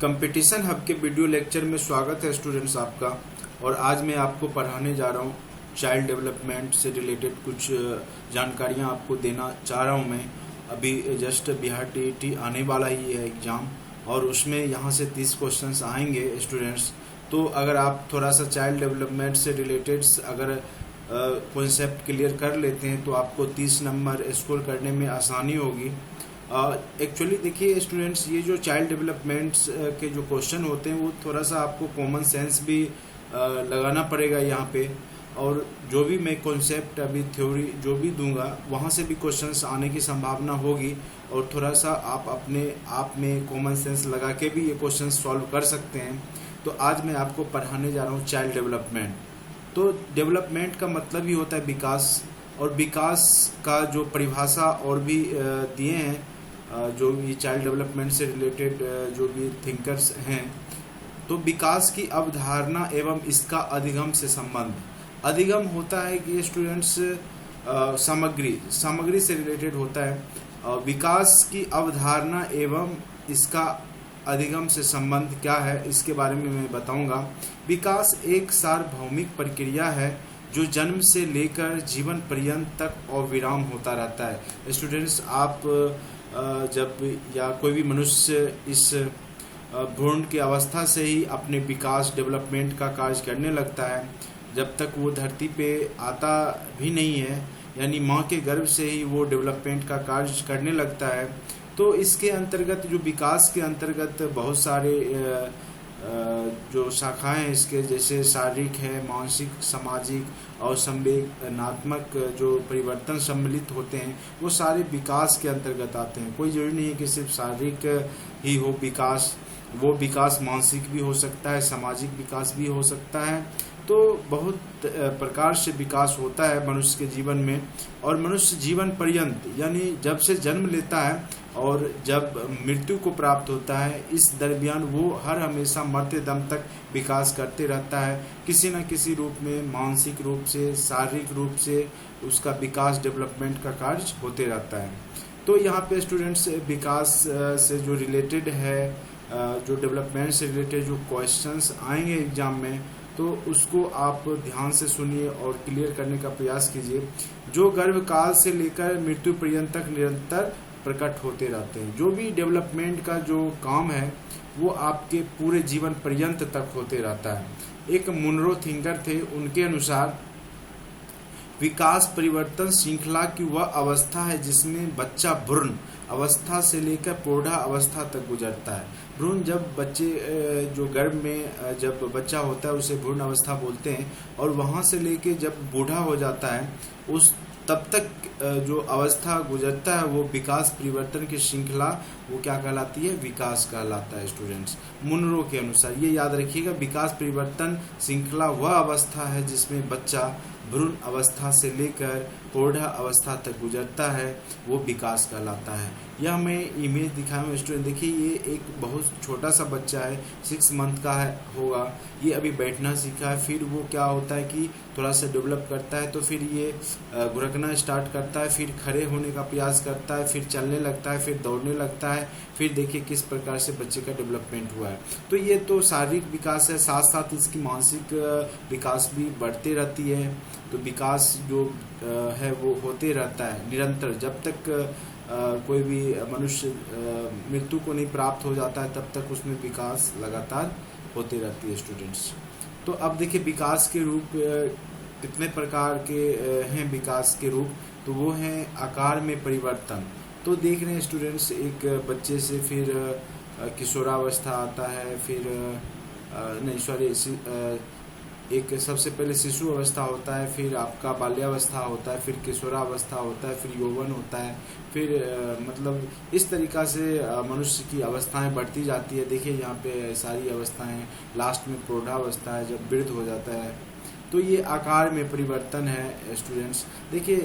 Competition hub के video lecture में स्वागत है स्टूडेंट्स आपका। और आज मैं आपको पढ़ाने जा रहा हूँ चाइल्ड डेवलपमेंट से रिलेटेड कुछ जानकारियाँ आपको देना चाह रहा हूँ। मैं अभी जस्ट बिहार टीईटी आने वाला ही है एग्ज़ाम, और उसमें यहाँ से 30 क्वेश्चंस आएंगे स्टूडेंट्स। तो अगर आप थोड़ा सा चाइल्ड डेवलपमेंट से रिलेटेड अगर कॉन्सेप्ट क्लियर कर लेते हैं तो आपको 30 नंबर स्कोर करने में आसानी होगी। एक्चुअली देखिए स्टूडेंट्स, ये जो चाइल्ड डेवलपमेंट्स के जो क्वेश्चन होते हैं वो थोड़ा सा आपको कॉमन सेंस भी लगाना पड़ेगा यहाँ पे। और जो भी मैं कॉन्सेप्ट अभी थ्योरी जो भी दूंगा वहाँ से भी क्वेश्चंस आने की संभावना होगी, और थोड़ा सा आप अपने आप में कॉमन सेंस लगा के भी ये क्वेश्चन सॉल्व कर सकते हैं। तो आज मैं आपको पढ़ाने जा रहा हूँ चाइल्ड डेवलपमेंट। तो डेवलपमेंट का मतलब ही होता है विकास, और विकास का जो परिभाषा और भी दिए हैं जो भी चाइल्ड डेवलपमेंट से रिलेटेड जो भी थिंकर्स हैं। तो विकास की अवधारणा एवं इसका अधिगम से संबंध। अधिगम होता है कि स्टूडेंट्स सामग्री से रिलेटेड होता है। विकास की अवधारणा एवं इसका अधिगम से संबंध क्या है इसके बारे में मैं बताऊंगा। विकास एक सार्वभौमिक प्रक्रिया है जो जन्म से लेकर जीवन पर्यंत तक अविराम होता रहता है। स्टूडेंट्स, आप जब या कोई भी मनुष्य इस भ्रूण की अवस्था से ही अपने विकास डेवलपमेंट का कार्य करने लगता है, जब तक वो धरती पे आता भी नहीं है, यानी माँ के गर्भ से ही वो डेवलपमेंट का कार्य करने लगता है। तो इसके अंतर्गत जो विकास के अंतर्गत बहुत सारे जो शाखाएं हैं इसके, जैसे शारीरिक है, मानसिक, सामाजिक और संवेदनात्मक जो परिवर्तन सम्मिलित होते हैं वो सारे विकास के अंतर्गत आते हैं। कोई जरूरी नहीं है कि सिर्फ शारीरिक ही हो विकास, वो विकास मानसिक भी हो सकता है, सामाजिक विकास भी हो सकता है। तो बहुत प्रकार से विकास होता है मनुष्य के जीवन में। और मनुष्य जीवन पर्यंत यानी जब से जन्म लेता है और जब मृत्यु को प्राप्त होता है, इस दरमियान वो हर हमेशा मरते दम तक विकास करते रहता है। किसी न किसी रूप में, मानसिक रूप से, शारीरिक रूप से उसका विकास डेवलपमेंट का कार्य होते रहता है। तो यहाँ पे स्टूडेंट्स विकास से जो रिलेटेड है, जो डेवलपमेंट से रिलेटेड जो क्वेश्चंस आएंगे एग्जाम में, तो उसको आप ध्यान से सुनिए और क्लियर करने का प्रयास कीजिए। जो गर्भकाल से लेकर मृत्यु पर्यंत तक निरंतर प्रकट होते रहते हैं। जो भी डेवलपमेंट का जो काम है वो आपके पूरे जीवन पर्यंत तक होते रहता है। एक मुनरो थिंकर थे, उनके अनुसार विकास परिवर्तन श्रृंखला की वह अवस्था है जिसमें बच्चा भ्रूण अवस्था से लेकर प्रौढ़ा अवस्था तक गुजरता है। भ्रूण जब बच्चे जो गर्भ में जब बच्चा होता है उसे भ्रूण अवस्था बोलते हैं, और वहाँ से लेके जब बूढ़ा हो जाता है उस तब तक जो अवस्था गुजरता है वो विकास परिवर्तन की श्रृंखला वो क्या कहलाती है? विकास कहलाता है। स्टूडेंट्स, मुनरो के अनुसार ये याद रखिएगा, विकास परिवर्तन श्रृंखला वह अवस्था है जिसमें बच्चा भ्रूण अवस्था से लेकर प्रौढ़ा अवस्था तक गुजरता है, वो विकास कहलाता है। यह मैं इमेज दिखाया हूँ स्टूडेंट, देखिए ये एक बहुत छोटा सा बच्चा है, 6 मंथ का है होगा, ये अभी बैठना सीखा है। फिर वो क्या होता है कि थोड़ा सा डेवलप करता है, तो फिर ये घुरकना स्टार्ट करता है, फिर खड़े होने का प्रयास करता है, फिर चलने लगता है, फिर दौड़ने लगता है। फिर देखिए किस प्रकार से बच्चे का डेवलपमेंट हुआ है। तो ये तो शारीरिक विकास है, साथ साथ इसकी मानसिक विकास भी बढ़ती रहती है। तो विकास जो है वो होते रहता है निरंतर, जब तक कोई भी मनुष्य मृत्यु को नहीं प्राप्त हो जाता है तब तक उसमें विकास लगातार होते रहती है स्टूडेंट्स। तो अब देखिए विकास के रूप कितने प्रकार के हैं। विकास के रूप तो वो हैं आकार में परिवर्तन। तो देख रहे हैं स्टूडेंट्स, एक बच्चे से फिर किशोरावस्था आता है, फिर एक सबसे पहले शिशु अवस्था होता है, फिर आपका बाल्यावस्था होता है, फिर किशोरावस्था होता है, फिर यौवन होता है, फिर मतलब इस तरीक़ा से मनुष्य की अवस्थाएं बढ़ती जाती है। देखिए यहाँ पे सारी अवस्थाएं, लास्ट में प्रौढ़ावस्था है जब वृद्ध हो जाता है। तो ये आकार में परिवर्तन है स्टूडेंट्स। देखिए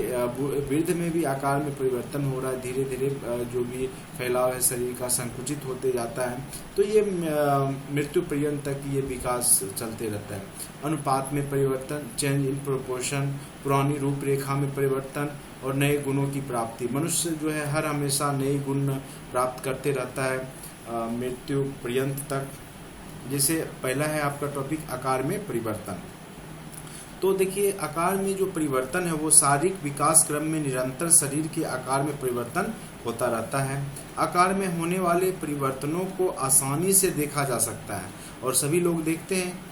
वृद्ध में भी आकार में परिवर्तन हो रहा है, धीरे धीरे जो भी फैलाव है शरीर का संकुचित होते जाता है। तो ये मृत्यु पर्यंत तक ये विकास चलते रहता है। अनुपात में परिवर्तन, चेंज इन प्रोपोर्शन, पुरानी रूपरेखा में परिवर्तन और नए गुणों की प्राप्ति। मनुष्य जो है हर हमेशा नए गुण प्राप्त करते रहता है। मृत्यु पर्यंत तक। जैसे पहला है आपका टॉपिक आकार में परिवर्तन। तो देखिए, आकार में जो परिवर्तन है वो शारीरिक विकास क्रम में निरंतर शरीर के आकार में परिवर्तन होता रहता है। आकार में होने वाले परिवर्तनों को आसानी से देखा जा सकता है और सभी लोग देखते हैं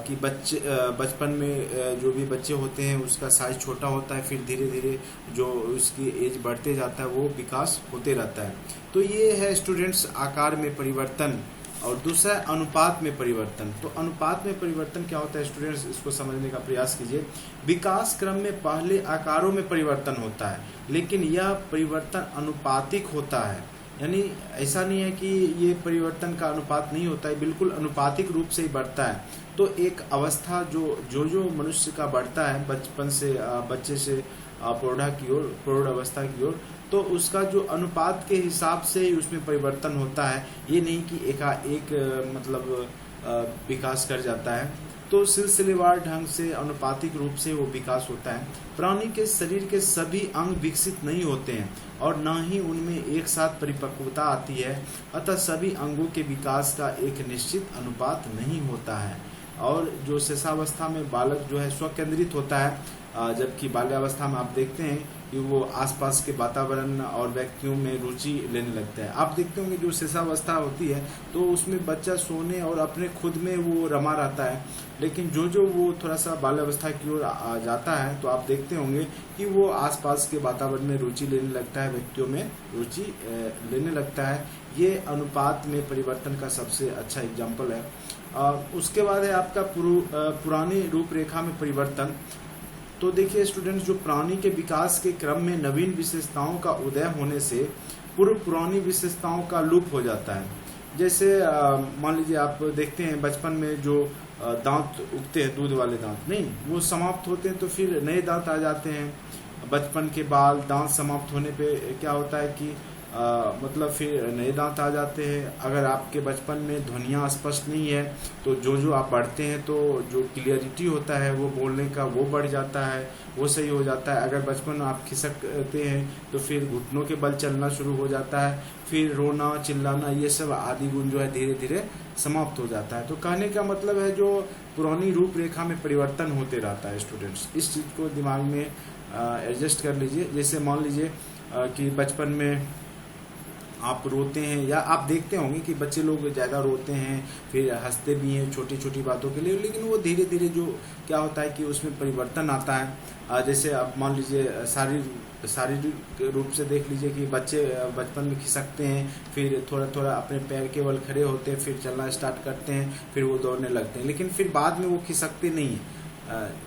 कि बचपन में जो भी बच्चे होते हैं उसका साइज छोटा होता है, फिर धीरे धीरे जो उसकी एज बढ़ते जाता है वो विकास होते रहता है। तो ये है स्टूडेंट्स आकार में परिवर्तन। और दूसरा अनुपात में परिवर्तन। तो अनुपात में परिवर्तन क्या होता है स्टूडेंट्स, इसको समझने का प्रयास कीजिए। विकास क्रम में पहले आकारों में परिवर्तन होता है, लेकिन यह परिवर्तन अनुपातिक होता है। यानी ऐसा नहीं है कि ये परिवर्तन का अनुपात नहीं होता है, बिल्कुल अनुपातिक रूप से ही बढ़ता है। तो एक अवस्था जो मनुष्य का बढ़ता है बचपन से बच्चे से प्रौढ़ अवस्था की ओर, तो उसका जो अनुपात के हिसाब से ही उसमें परिवर्तन होता है। ये नहीं कि एकाएक मतलब विकास कर जाता है। तो सिलसिलेवार ढंग से अनुपातिक रूप से वो विकास होता है। प्राणी के शरीर के सभी अंग विकसित नहीं होते हैं और न ही उनमें एक साथ परिपक्वता आती है, अतः सभी अंगों के विकास का एक निश्चित अनुपात नहीं होता है। और जो शिशावस्था में बालक जो है स्वकेंद्रित होता है, जबकि बाल्यावस्था में आप देखते हैं कि वो आसपास के वातावरण और व्यक्तियों में रुचि लेने लगता है। आप देखते होंगे जो शिशावस्था होती है तो उसमें बच्चा सोने और अपने खुद में वो रमा रहता है, लेकिन जो वो थोड़ा सा बाल्यावस्था की ओर जाता है तो आप देखते होंगे कि वो आसपास के वातावरण में रुचि लेने लगता है, व्यक्तियों में रुचि लेने लगता है। ये अनुपात में परिवर्तन का सबसे अच्छा एग्जाम्पल है। उसके बाद है आपका पुरानी रूपरेखा में परिवर्तन। तो देखिए स्टूडेंट्स, जो प्राणी के विकास के क्रम में नवीन विशेषताओं का उदय होने से पूर्व पुरानी विशेषताओं का लुप्त हो जाता है। जैसे मान लीजिए आप देखते हैं बचपन में जो दांत उगते हैं, दूध वाले दांत नहीं, वो समाप्त होते हैं तो फिर नए दांत आ जाते हैं। बचपन के बाद दांत समाप्त होने पे क्या होता है कि मतलब फिर नए दांत आ जाते हैं। अगर आपके बचपन में ध्वनियाँ स्पष्ट नहीं है तो जो आप बढ़ते हैं तो जो क्लियरिटी होता है वो बोलने का वो बढ़ जाता है, वो सही हो जाता है। अगर बचपन में आप खिसकते हैं तो फिर घुटनों के बल चलना शुरू हो जाता है, फिर रोना चिल्लाना ये सब आदि गुण जो है धीरे धीरे समाप्त हो जाता है। तो कहने का मतलब है जो पुरानी रूपरेखा में परिवर्तन होते रहता है स्टूडेंट्स, इस चीज़ को दिमाग में एडजस्ट कर लीजिए। जैसे मान लीजिए कि बचपन में आप रोते हैं, या आप देखते होंगे कि बच्चे लोग ज़्यादा रोते हैं, फिर हंसते भी हैं छोटी छोटी बातों के लिए, लेकिन वो धीरे धीरे जो क्या होता है कि उसमें परिवर्तन आता है। जैसे आप मान लीजिए शारीरिक रूप से देख लीजिए कि बच्चे बचपन में खिसकते हैं, फिर थोड़ा थोड़ा अपने पैर के बल खड़े होते हैं, फिर चलना स्टार्ट करते हैं, फिर वो दौड़ने लगते हैं, लेकिन फिर बाद में वो खिसकते नहीं हैं।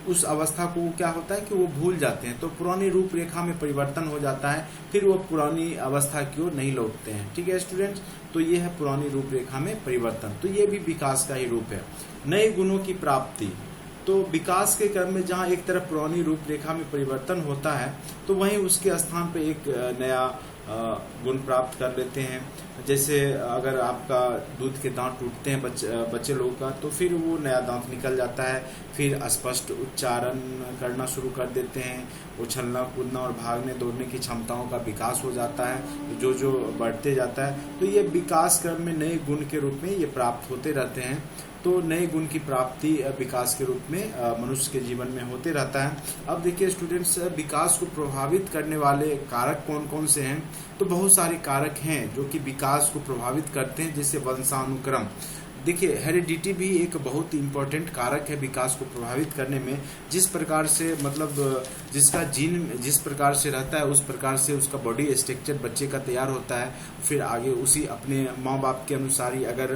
उस अवस्था को क्या होता है कि वो भूल जाते हैं। तो पुरानी रूपरेखा में परिवर्तन हो जाता है, फिर वो पुरानी अवस्था की ओर नहीं लौटते हैं। ठीक है स्टूडेंट्स, तो ये है पुरानी रूपरेखा में परिवर्तन। तो ये भी विकास का ही रूप है। नए गुणों की प्राप्ति। तो विकास के क्रम में जहाँ एक तरफ पुरानी रूपरेखा में परिवर्तन होता है तो वहीं उसके स्थान पे एक नया गुण प्राप्त कर लेते हैं। जैसे अगर आपका दूध के दांत टूटते हैं बच्चे लोगों का, तो फिर वो नया दांत निकल जाता है, फिर स्पष्ट उच्चारण करना शुरू कर देते हैं, उछलना कूदना और भागने दौड़ने की क्षमताओं का विकास हो जाता है जो बढ़ते जाता है। तो ये विकास क्रम में नए गुण के रूप में ये प्राप्त होते रहते हैं। तो नए गुण की प्राप्ति विकास के रूप में मनुष्य के जीवन में होते रहता है। अब देखिए स्टूडेंट्स, विकास को प्रभावित करने वाले कारक कौन कौन से हैं? तो बहुत सारे कारक हैं जो कि विकास को प्रभावित करते हैं, जैसे वंशानुक्रम। देखिए हेरिडिटी भी एक बहुत इम्पोर्टेंट कारक है विकास को प्रभावित करने में। जिस प्रकार से मतलब जिसका जीन जिस प्रकार से रहता है उस प्रकार से उसका बॉडी स्ट्रक्चर बच्चे का तैयार होता है। फिर आगे उसी अपने माँ बाप के अनुसार ही, अगर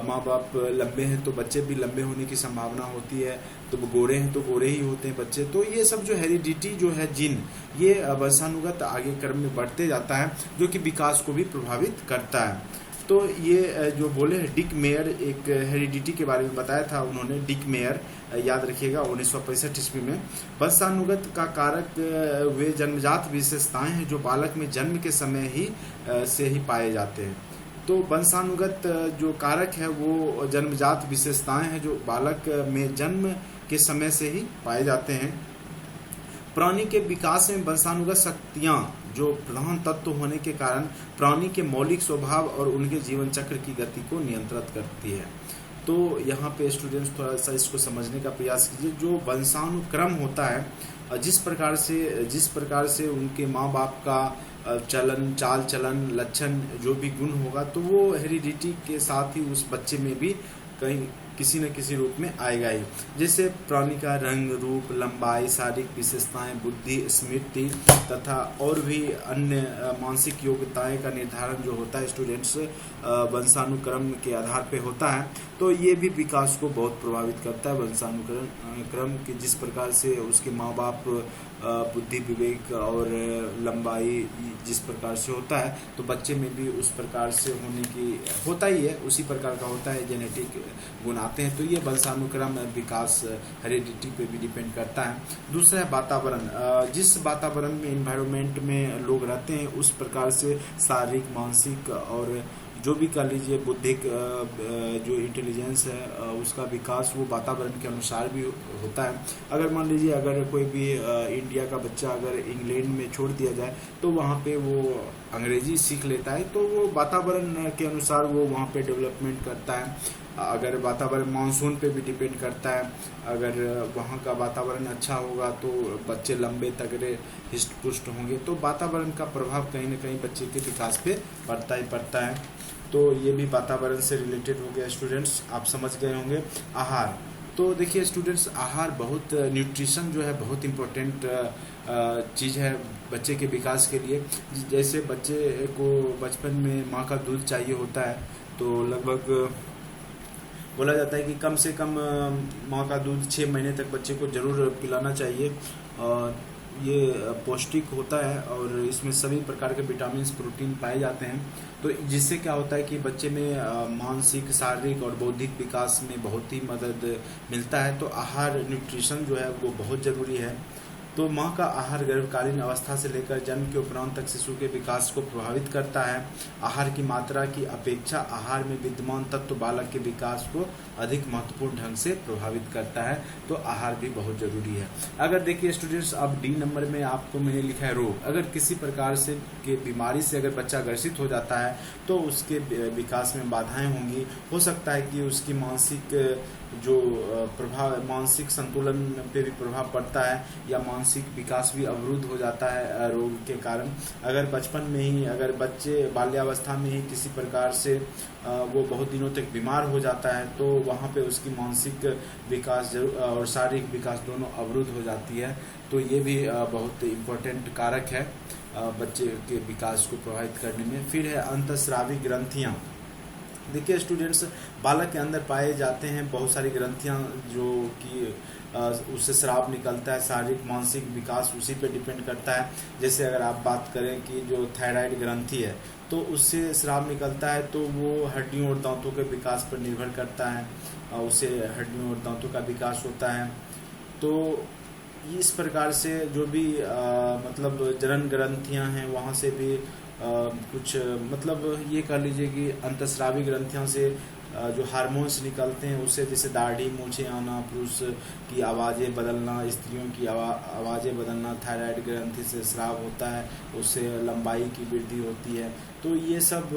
माँ बाप लंबे हैं तो बच्चे भी लंबे होने की संभावना होती है, तो गोरे हैं तो गोरे ही होते हैं बच्चे। तो ये सब जो हेरिडिटी जो है जीन, ये वंशानुगत आगे क्रम में बढ़ते जाता है, जो कि विकास को भी प्रभावित करता है। तो ये जो बोले डिक मेयर, एक हेरिडिटी के बारे में बताया था उन्होंने, डिक मेयर, याद रखिएगा 1965 ईस्वी में। वंशानुगत का कारक वे जन्मजात विशेषताएं हैं जो बालक में जन्म के समय ही से ही पाए जाते हैं। तो वंशानुगत जो कारक है वो जन्मजात विशेषताएं हैं जो बालक में जन्म के समय से ही पाए जाते हैं। प्राणी के विकास में वंशानुगत शक्तियां जो प्रधान तत्व होने के कारण प्राणी के मौलिक स्वभाव और उनके जीवन चक्र की गति को नियंत्रित करती है। तो यहाँ पे स्टूडेंट्स थोड़ा सा इसको समझने का प्रयास कीजिए। जो वंशानुक्रम होता है, जिस प्रकार से उनके माँ बाप का चलन, चाल चलन, लक्षण, जो भी गुण होगा तो वो हेरिडिटी के साथ ही उस बच्चे में भी कहीं किसी न किसी रूप में आएगा ही। जैसे प्राणी का रंग, रूप, लंबाई, शारीरिक विशेषताएं, बुद्धि, स्मृति तथा और भी अन्य मानसिक योग्यताएं का निर्धारण जो होता है स्टूडेंट्स वंशानुक्रम के आधार पे होता है। तो ये भी विकास को बहुत प्रभावित करता है। वंशानुक्रम की जिस प्रकार से उसके माँ बाप बुद्धि, विवेक और लंबाई जिस प्रकार से होता है तो बच्चे में भी उस प्रकार से होने की होता ही है, उसी प्रकार का होता है, जेनेटिक गुण आते हैं। तो ये वंशानुक्रम विकास हेरिडिटी पे भी डिपेंड करता है। दूसरा है वातावरण। जिस वातावरण में, इन्वायरमेंट में लोग रहते हैं उस प्रकार से शारीरिक, मानसिक और जो भी कह लीजिए बुद्धिक जो इंटेलिजेंस है उसका विकास वो वातावरण के अनुसार भी होता है। अगर मान लीजिए अगर कोई भी इंडिया का बच्चा अगर इंग्लैंड में छोड़ दिया जाए तो वहाँ पे वो अंग्रेजी सीख लेता है, तो वो वातावरण के अनुसार वो वहाँ पे डेवलपमेंट करता है। अगर वातावरण मानसून पे भी डिपेंड करता है, अगर वहाँ का वातावरण अच्छा होगा तो बच्चे लंबे तगड़े हिस्ट पुष्ट होंगे। तो वातावरण का प्रभाव कहीं ना कहीं बच्चे के विकास पे पड़ता ही पड़ता है। तो ये भी वातावरण से रिलेटेड हो गया स्टूडेंट्स, आप समझ गए होंगे। आहार, तो देखिए स्टूडेंट्स आहार बहुत, न्यूट्रिशन जो है बहुत इम्पोर्टेंट चीज़ है बच्चे के विकास के लिए। जैसे बच्चे को बचपन में माँ का दूध चाहिए होता है तो लगभग बोला जाता है कि कम से कम माँ का दूध 6 महीने तक बच्चे को ज़रूर पिलाना चाहिए। ये पौष्टिक होता है और इसमें सभी प्रकार के विटामिन, प्रोटीन पाए जाते हैं। तो जिससे क्या होता है कि बच्चे में मानसिक, शारीरिक और बौद्धिक विकास में बहुत ही मदद मिलता है। तो आहार, न्यूट्रिशन जो है वो बहुत ज़रूरी है। तो माँ का आहार गर्भकालीन अवस्था से लेकर जन्म के उपरांत तक शिशु के विकास को प्रभावित करता है। आहार की मात्रा की अपेक्षा आहार में विद्यमान तत्व बालक के विकास को अधिक महत्वपूर्ण ढंग से प्रभावित करता है। तो आहार भी बहुत जरूरी है। अगर देखिए स्टूडेंट्स, अब डी नंबर में आपको मैंने लिखा है रोग। अगर किसी प्रकार से के बीमारी से अगर बच्चा ग्रसित हो जाता है तो उसके विकास में बाधाएं होंगी। हो सकता है कि उसकी मानसिक संतुलन पे भी प्रभाव पड़ता है या मानसिक विकास भी अवरुद्ध हो जाता है रोग के कारण। अगर बचपन में ही, अगर बच्चे बाल्यावस्था में ही किसी प्रकार से वो बहुत दिनों तक बीमार हो जाता है तो वहाँ पे उसकी मानसिक विकास और शारीरिक विकास दोनों अवरुद्ध हो जाती है। तो ये भी बहुत इम्पोर्टेंट कारक है बच्चे के विकास को प्रभावित करने में। फिर है अंतःस्रावी ग्रंथियाँ। देखिए स्टूडेंट्स, बालक के अंदर पाए जाते हैं बहुत सारी ग्रंथियां जो कि उससे स्राव निकलता है। शारीरिक, मानसिक विकास उसी पे डिपेंड करता है। जैसे अगर आप बात करें कि जो थायराइड ग्रंथि है तो उससे स्राव निकलता है तो वो हड्डियों और दांतों के विकास पर निर्भर करता है, उससे हड्डियों और दांतों का विकास होता है। तो इस प्रकार से जो भी मतलब जनन ग्रंथियां हैं वहाँ से भी कुछ मतलब ये कह लीजिए कि अंतःस्रावी ग्रंथियों से जो हार्मोन्स निकलते हैं उससे, जैसे दाढ़ी, मूछें आना, पुरुष की आवाज़ें बदलना, स्त्रियों की आवाज़ें बदलना, थायराइड ग्रंथि से स्राव होता है, उससे लंबाई की वृद्धि होती है। तो ये सब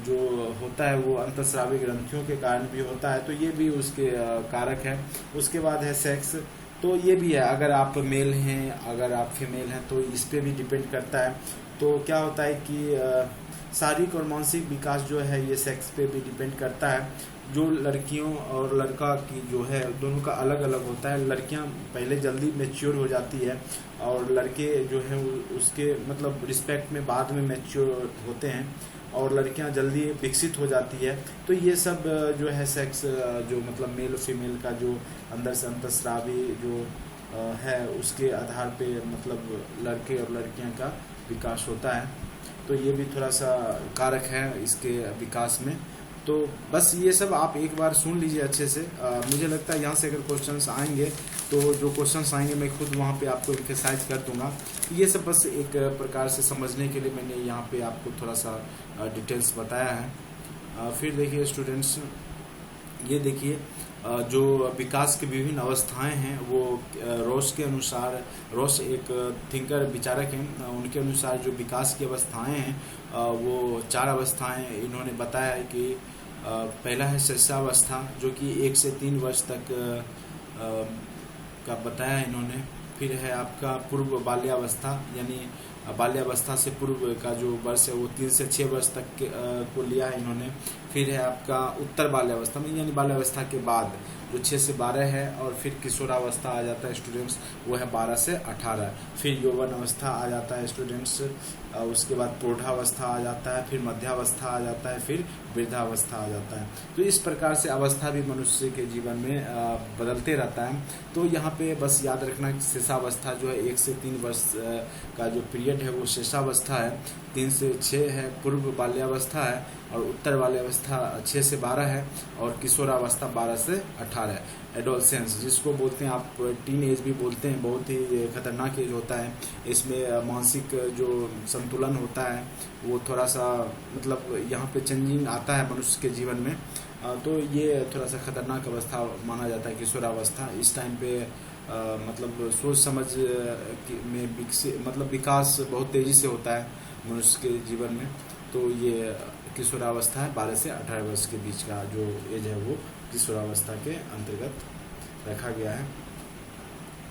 जो होता है वो अंतःस्रावी ग्रंथियों के कारण भी होता है। तो ये भी उसके कारक है। उसके बाद है सेक्स। तो ये भी है, अगर आप मेल हैं, अगर आप फीमेल हैं तो इस पर भी डिपेंड करता है। तो क्या होता है कि शारीरिक और मानसिक विकास जो है ये सेक्स पे भी डिपेंड करता है। जो लड़कियों और लड़का की जो है दोनों का अलग अलग होता है। लड़कियां पहले जल्दी मैच्योर हो जाती है और लड़के जो है उसके मतलब रिस्पेक्ट में बाद में मैच्योर होते हैं और लड़कियां जल्दी विकसित हो जाती है। तो ये सब जो है सेक्स जो मतलब मेल और फीमेल का जो अंदर से अंतःस्रावी जो है उसके आधार पे मतलब लड़के और लड़कियां का विकास होता है। तो ये भी थोड़ा सा कारक है इसके विकास में। तो बस ये सब आप एक बार सुन लीजिए अच्छे से। मुझे लगता है यहाँ से अगर क्वेश्चंस आएंगे तो जो क्वेश्चंस आएंगे मैं खुद वहाँ पे आपको एम्फेसाइज कर दूंगा। ये सब बस एक प्रकार से समझने के लिए मैंने यहाँ पे आपको थोड़ा सा डिटेल्स बताया है। फिर देखिए स्टूडेंट्स, ये देखिए जो विकास की विभिन्न अवस्थाएं हैं वो रोस के अनुसार, रोस एक थिंकर विचारक हैं, उनके अनुसार जो विकास की अवस्थाएं हैं वो 4 अवस्थाएं इन्होंने बताया है कि पहला है शिष्यावस्था जो कि 1 से 3 वर्ष तक का बताया है इन्होंने। फिर है आपका पूर्व बाल्यावस्था, यानी बाल्यावस्था से पूर्व का जो वर्ष है वो 3 से 6 वर्ष तक को लिया है इन्होंने। फिर है आपका उत्तर बाल्यावस्था में, यानी बाल्यावस्था के बाद जो 6 से 12 है। और फिर किशोरावस्था आ जाता है स्टूडेंट्स, वो है 12 से 18। फिर यौवन अवस्था आ जाता है स्टूडेंट्स, उसके बाद प्रौढ़ावस्था आ जाता है, फिर मध्यावस्था आ जाता है, फिर वृद्धावस्था आ जाता है। तो इस प्रकार से अवस्था भी मनुष्य के जीवन में बदलते रहता है। तो यहाँ पे बस याद रखना कि शेषावस्था जो है 1 से 3 वर्ष का जो पीरियड है वो शेषावस्था है, 3 से 6 है पूर्व बाल्यावस्था है, और उत्तर बाल्यावस्था 6 से 12 है, और किशोरावस्था 12 से 18 है। एडोलसेंस जिसको बोलते हैं आप टीन एज भी बोलते हैं, बहुत ही खतरनाक एज होता है। इसमें मानसिक जो संतुलन होता है वो थोड़ा सा मतलब यहाँ पे चेंजिंग आता है मनुष्य के जीवन में, तो ये थोड़ा सा खतरनाक अवस्था माना जाता है किशोरावस्था। इस टाइम पे मतलब सोच समझ में मतलब विकास बहुत तेज़ी से होता है मनुष्य के जीवन में। तो ये किशोरावस्था है, 12 से 18 वर्ष के बीच का जो एज है वो किशोरावस्था के अंतर्गत रखा गया है।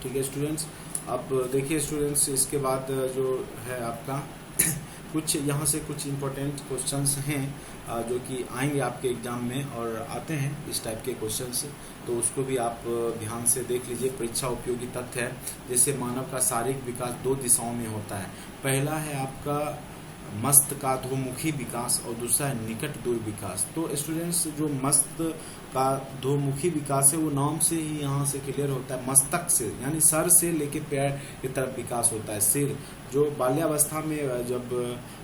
ठीक है स्टूडेंट्स, अब देखिए स्टूडेंट्स इसके बाद जो है आपका कुछ यहाँ से कुछ इम्पोर्टेंट क्वेश्चंस हैं जो कि आएंगे आपके एग्जाम में और आते हैं इस टाइप के क्वेश्चंस, तो उसको भी आप ध्यान से देख लीजिए। परीक्षा उपयोगी तथ्य है, जैसे मानव का शारीरिक विकास 2 दिशाओं में होता है। पहला है आपका मस्त का अधोमुखी विकास और दूसरा है निकट दूर विकास। तो स्टूडेंट्स जो मस्त का अधोमुखी विकास है वो नाम से ही यहाँ से क्लियर होता है, मस्तक से यानी सर से लेके पैर की तरफ विकास होता है। सिर जो बाल्यावस्था में, जब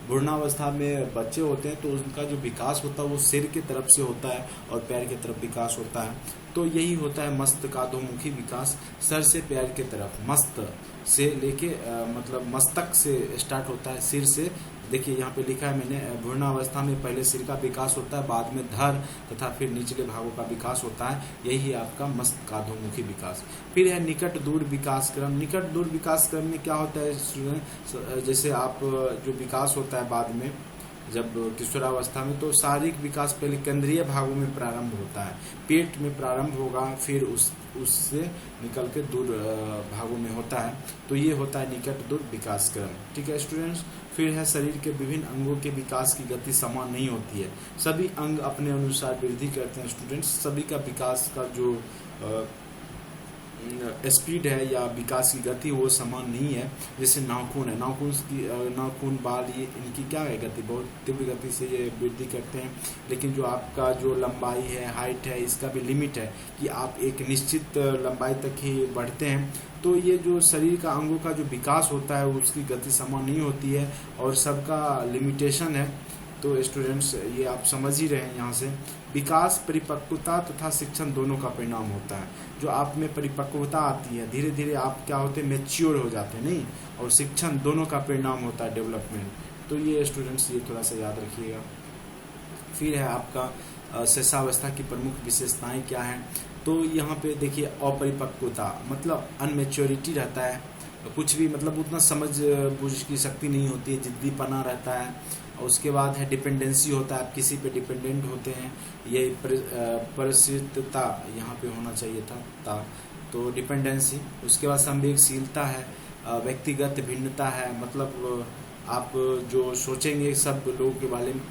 भ्रूणावस्था में बच्चे होते हैं तो उनका जो विकास होता है वो सिर की तरफ से होता है और पैर की तरफ विकास होता है। तो यही होता है मस्त का अधोमुखी विकास, सर से पैर की तरफ, मस्त से लेके मतलब मस्तक से स्टार्ट होता है, सिर से। देखिए यहाँ पे लिखा है मैंने, भ्रूणावस्था में पहले सिर का विकास होता है, बाद में धड़ तथा फिर निचले भागों का विकास होता है। यही आपका मस्त का अधोमुखी विकास। फिर है निकट दूर विकास क्रम। निकट दूर विकास क्रम में क्या होता है स्टूडेंट, जैसे आप जो विकास होता है बाद में जब किशोरावस्था में, तो शारीरिक विकास पहले केंद्रीय भागों में प्रारंभ होता है, पेट में प्रारंभ होगा, फिर उससे निकल के दूर भागों में होता है। तो ये होता है निकट दूर विकास क्रम। ठीक है स्टूडेंट्स, फिर है शरीर के विभिन्न अंगों के विकास की गति समान नहीं होती है, सभी अंग अपने अनुसार वृद्धि करते हैं। स्टूडेंट्स सभी का विकास का जो स्पीड है या विकास की गति वो समान नहीं है। जैसे नाखून है, नाखून बाल, ये इनकी क्या है गति, बहुत तीव्र गति से ये वृद्धि करते हैं। लेकिन जो आपका जो लंबाई है, हाइट है, इसका भी लिमिट है कि आप एक निश्चित लंबाई तक ही बढ़ते हैं। तो ये जो शरीर का अंगों का जो विकास होता है उसकी गति समान नहीं होती है और सबका लिमिटेशन है। तो स्टूडेंट्स ये आप समझ ही रहे हैं यहाँ से। विकास परिपक्वता तथा शिक्षण दोनों का परिणाम होता है। जो आप में परिपक्वता आती है, धीरे धीरे आप क्या होते हैं, मैच्योर हो जाते हैं, नहीं, और शिक्षण दोनों का परिणाम होता है, डेवलपमेंट। तो ये स्टूडेंट्स ये थोड़ा सा याद रखिएगा। फिर है आपका शिशुअवस्था की प्रमुख विशेषताएं क्या हैं। तो यहाँ पे देखिए अपरिपक्वता मतलब अनमेच्योरिटी रहता है, कुछ भी मतलब उतना समझ बूझ की शक्ति नहीं होती है, जिद्दीपना रहता है। और उसके बाद है डिपेंडेंसी होता है, आप किसी पे डिपेंडेंट होते हैं। ये परिचितता यहाँ पे होना चाहिए था तो डिपेंडेंसी। उसके बाद संवेगशीलता है, व्यक्तिगत भिन्नता है, मतलब आप जो सोचेंगे सब लोगों के बारे में,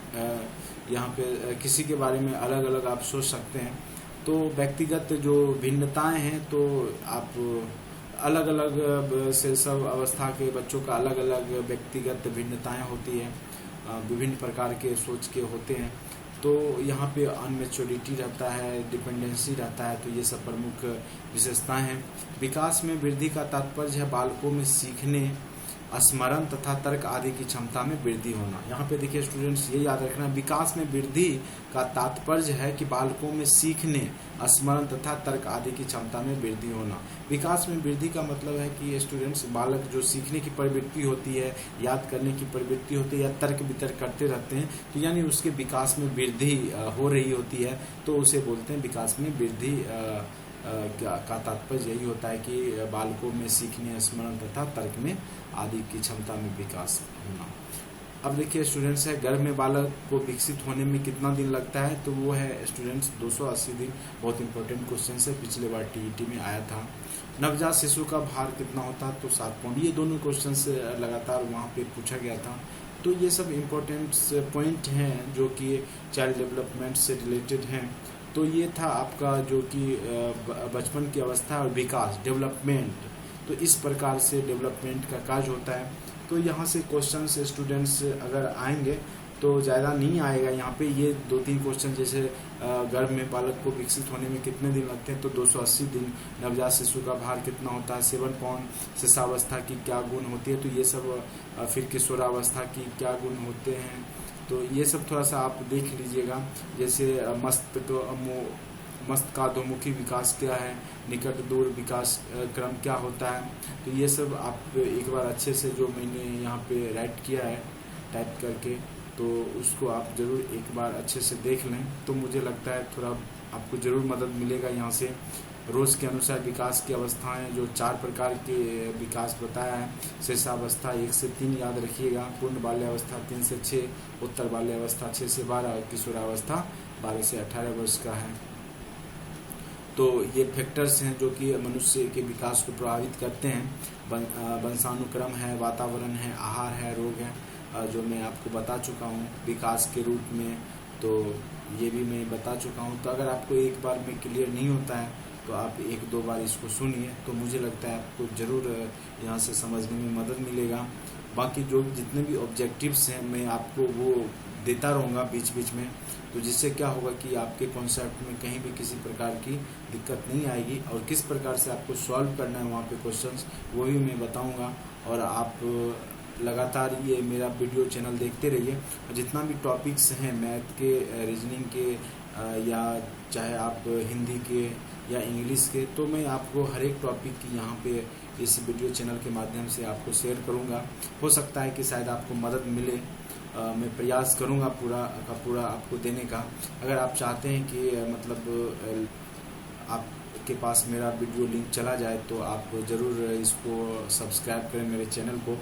यहाँ पे किसी के बारे में अलग अलग आप सोच सकते हैं। तो व्यक्तिगत जो भिन्नताएं हैं, तो आप अलग अलग से सब अवस्था के बच्चों का अलग अलग व्यक्तिगत भिन्नताएं होती है, विभिन्न प्रकार के सोच के होते हैं। तो यहाँ पे अनमेच्योरिटी रहता है, डिपेंडेंसी रहता है। तो ये सब प्रमुख विशेषताएं हैं। विकास में वृद्धि का तात्पर्य है बालकों में सीखने स्मरण तथा तर्क आदि की क्षमता में वृद्धि होना। यहाँ पे देखिए स्टूडेंट्स, ये याद रखना, विकास में वृद्धि का तात्पर्य है कि बालकों में सीखने, स्मरण तथा तर्क आदि की क्षमता में वृद्धि होना। विकास में वृद्धि का मतलब है कि स्टूडेंट्स, बालक जो सीखने की प्रवृत्ति होती है, याद करने की प्रवृत्ति होती है या तर्क वितर्क करते रहते हैं, तो यानी उसके विकास में वृद्धि हो रही होती है, तो उसे बोलते हैं विकास में वृद्धि। का तात्पर्य यही होता है कि बालकों में सीखने, स्मरण तथा तर्क में आदि की क्षमता में विकास होना। अब देखिए स्टूडेंट्स है, गर्भ में बालक को विकसित होने में कितना दिन लगता है, तो वो है स्टूडेंट्स 280 दिन। बहुत इंपॉर्टेंट क्वेश्चन है, पिछले बार टीईटी में आया था। नवजात शिशु का भार कितना होता है, तो 7 पाउंड। ये दोनों क्वेश्चन लगातार वहाँ पे पूछा गया था। तो ये सब इम्पोर्टेंट पॉइंट हैं जो कि चाइल्ड डेवलपमेंट से रिलेटेड हैं। तो ये था आपका जो कि बचपन की अवस्था और विकास, डेवलपमेंट। तो इस प्रकार से डेवलपमेंट का कार्य होता है। तो यहाँ से क्वेश्चन से स्टूडेंट्स अगर आएंगे तो ज़्यादा नहीं आएगा। यहाँ पे ये 2-3 क्वेश्चन, जैसे गर्भ में बालक को विकसित होने में कितने दिन लगते हैं, तो 280 दिन। नवजात शिशु का भार कितना होता है, 7 पाउंड। शिशावस्था की क्या गुण होती है, तो ये सब। फिर किशोरावस्था की क्या गुण होते हैं, तो ये सब थोड़ा सा आप देख लीजिएगा। जैसे मस्तिष्काधोमुखी विकास क्या है, निकट दूर विकास क्रम क्या होता है, तो ये सब आप एक बार अच्छे से, जो मैंने यहाँ पे राइट किया है टाइप करके, तो उसको आप ज़रूर एक बार अच्छे से देख लें। तो मुझे लगता है थोड़ा आपको ज़रूर मदद मिलेगा यहाँ से। रोज़ के अनुसार विकास की अवस्थाएं, जो 4 प्रकार के विकास बताया है। शिशावस्था 1 से 3 याद रखिएगा, पूर्ण बाल्यावस्था 3 से 6, उत्तर बाल्यावस्था 6 से 12 और किशोरावस्था 12 से 18 वर्ष का है। तो ये फैक्टर्स हैं जो कि मनुष्य के विकास को प्रभावित करते हैं। वंशानुक्रम है, वातावरण है, आहार है, रोग है, जो मैं आपको बता चुका हूँ विकास के रूप में। तो ये भी मैं बता चुका हूँ। तो अगर आपको एक बार में क्लियर नहीं होता है तो आप 1-2 बार इसको सुनिए, तो मुझे लगता है आपको ज़रूर यहाँ से समझने में मदद मिलेगा। बाकी जो जितने भी ऑब्जेक्टिव्स हैं मैं आपको वो देता रहूँगा बीच बीच में, तो जिससे क्या होगा कि आपके कॉन्सेप्ट में कहीं भी किसी प्रकार की दिक्कत नहीं आएगी। और किस प्रकार से आपको सॉल्व करना है वहाँ पे क्वेश्चंस, वो भी मैं बताऊँगा। और आप लगातार ये मेरा वीडियो चैनल देखते रहिए। जितना भी टॉपिक्स हैं मैथ के, रीजनिंग के, या चाहे आप हिंदी के या इंग्लिश के, तो मैं आपको हर एक टॉपिक की यहाँ पे इस वीडियो चैनल के माध्यम से आपको शेयर करूँगा। हो सकता है कि शायद आपको मदद मिले। मैं प्रयास करूँगा पूरा का पूरा आपको देने का। अगर आप चाहते हैं कि मतलब आपके पास मेरा वीडियो लिंक चला जाए, तो आप ज़रूर इसको सब्सक्राइब करें मेरे चैनल को।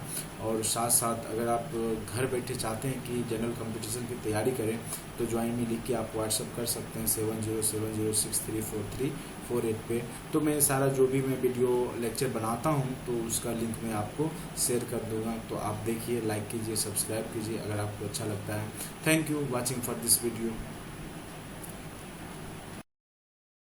और साथ साथ अगर आप घर बैठे चाहते हैं कि जनरल कंपटीशन की तैयारी करें, तो ज्वाइन में लिख के आप व्हाट्सअप कर सकते हैं 7070634348 पे। तो मैं सारा जो भी मैं वीडियो लेक्चर बनाता हूं, तो उसका लिंक मैं आपको शेयर कर दूंगा। तो आप देखिए, लाइक कीजिए, सब्सक्राइब कीजिए अगर आपको अच्छा लगता है। Thank you watching for this video.